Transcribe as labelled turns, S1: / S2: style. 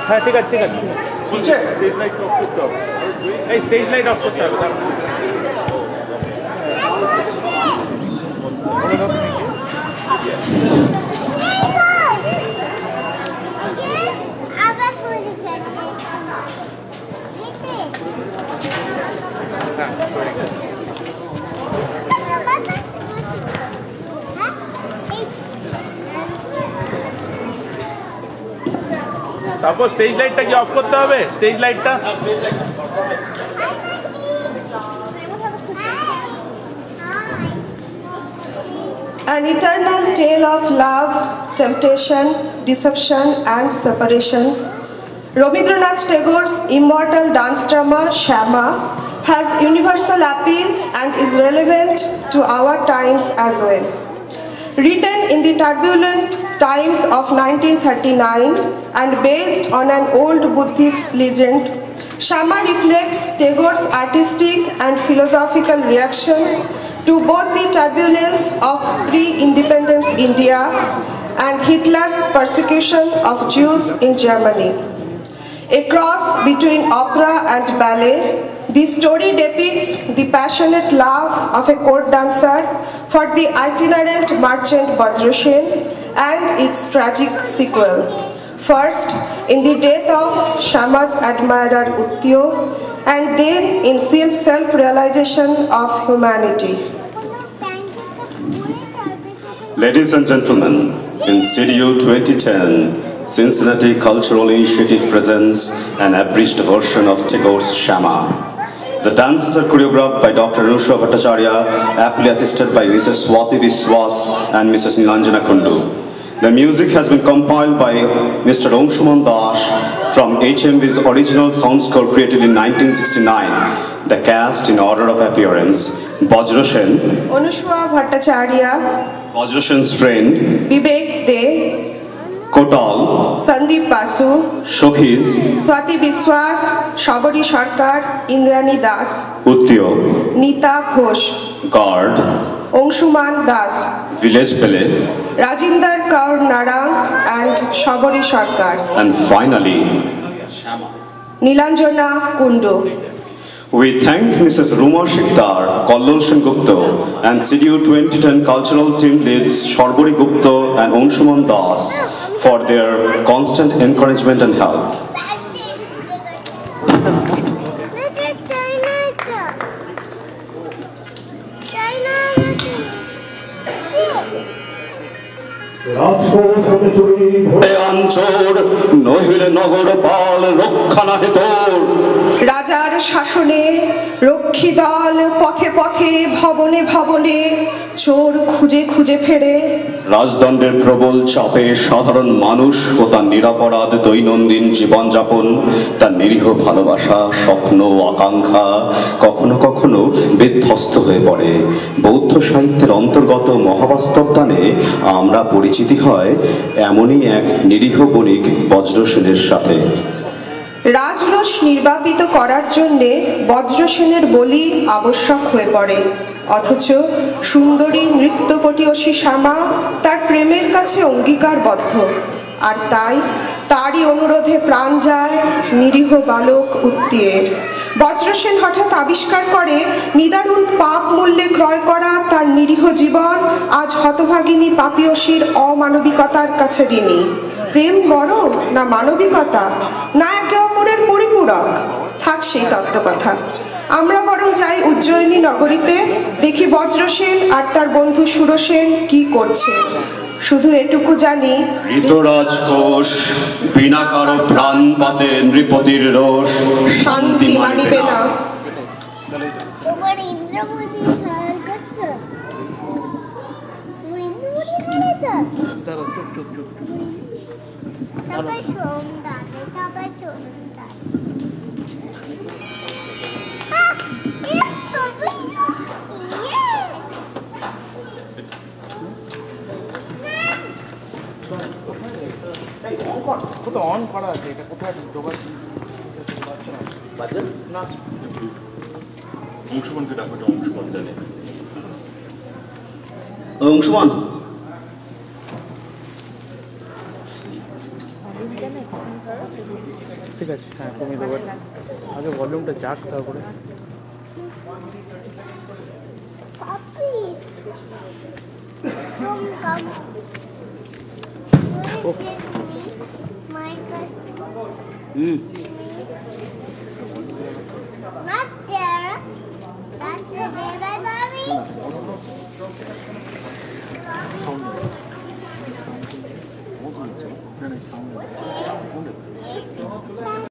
S1: হ্যাঁ ঠিক আছে
S2: খুলছে
S1: স্টেজ লাইট অফ করতে হবে এই স্টেজ লাইট অফ করতে হবে তারপর স্টেজ লাইটটা কি অফ করতে হবে স্টেজ লাইটটা
S3: An eternal tale of love, temptation, deception and separation. Rabindranath Tagore's immortal dance drama Shama has universal appeal and is relevant to our times as well. Written in the turbulent times of 1939 and based on an old Buddhist legend, Shama reflects Tagore's artistic and philosophical reaction to both the turbulence of pre-independence India and Hitler's persecution of Jews in Germany. A cross between opera and ballet, the story depicts the passionate love of a court dancer for the itinerant merchant Vajrasen and its tragic sequel. First, in the death of Shama's admirer Uttyo, and then in self-realization of humanity.
S4: Ladies and gentlemen, in CDU 2010, Cincinnati Cultural Initiative presents an abridged version of Tagore's Shama. The dances are choreographed by Dr. Anusha Bhattacharya, aptly assisted by Mrs. Swati Biswas and Mrs. Nilanjana Kundu. The music has been compiled by Mr. Angshuman Das from HMV's original sound score created in 1969. The cast in order of appearance: Vajrasen,
S3: Anusha Bhattacharya,
S4: Vajrasen's friend,
S3: Vivek De,
S4: Kotal,
S3: Sandeep Basu,
S4: Shokhiz,
S3: Swati Biswas, Shabari Sarkar, Indrani Das,
S4: Uttyo,
S3: Nita Ghosh,
S4: Guard,
S3: Angshuman Das,
S4: Village Pele,
S3: Rajinder Kaur Narang and Shabari Sarkar,
S4: and finally,
S3: Nilanjana Kundu.
S4: we thank Mrs. Ruma Shikdar, Kollal Sengupta, and CDU 2010 cultural team leads Shorbori Gupta and Anshuman Das for their constant encouragement and help.
S3: রাজার শাসনে রক্ষী দল পথে পথে ভবনে ভবনে চোর খুঁজে খুঁজে ফেরে।
S4: রাজদণ্ডের প্রবল চাপে সাধারণ মানুষ ও তার নিরাপরাধ দৈনন্দিন জীবনযাপন, তার নিরীহ ভালোবাসা, স্বপ্ন ও আকাঙ্ক্ষা কখনো কখনো বিধ্বস্ত হয়ে পড়ে। বৌদ্ধ সাহিত্যের অন্তর্গত মহাবাস্তবদানে আমরা পরিচিতি হয় এমনই এক নিরীহ বণিক বজ্রসেনের সাথে।
S3: রাজরোষ নির্বাপিত করার জন্যে বজ্রসেনের বলি আবশ্যক হয়ে পড়ে, অথচ সুন্দরী নৃত্যপটীয়সী শ্যামা তার প্রেমের কাছে অঙ্গীকারবদ্ধ, আর তাই তারই অনুরোধে প্রাণ যায় নিরীহ বালক উত্তিয়ের। বজ্রসেন হঠাৎ আবিষ্কার করে নিদারুণ পাপ মূল্যে ক্রয় করা তার নিরীহ জীবন আজ হতভাগিনী পাপীয়সীর অমানবিকতার কাছে ঋণী। প্রেম বড় না মানবিকতা, না একে অপরের পরিপূরক? থাক সেই তত্ত্বকথা। আমরা বরং যাই উজ্জয়িনী নগরীতে, দেখি বজ্রসেন আর তার বন্ধু সুরসেন কি করছে। শুধু এটুকু জানি,
S4: ঋতরাজ ঘোষ বিনা কারো প্রাণপাতে নৃপতির রোষ
S3: শান্তি মানিবে না।
S1: কোথাও অন করা আছে, এটা কোথায় ডোবার বাজে না? অংশমানকে ডাকো, অংশমান জানে। অংশমান ঠিক আছে, হ্যাঁ কমিয়ে দেবো। আগে ভলিউমটা যাক তারপরে।
S2: Not there. That's the baby.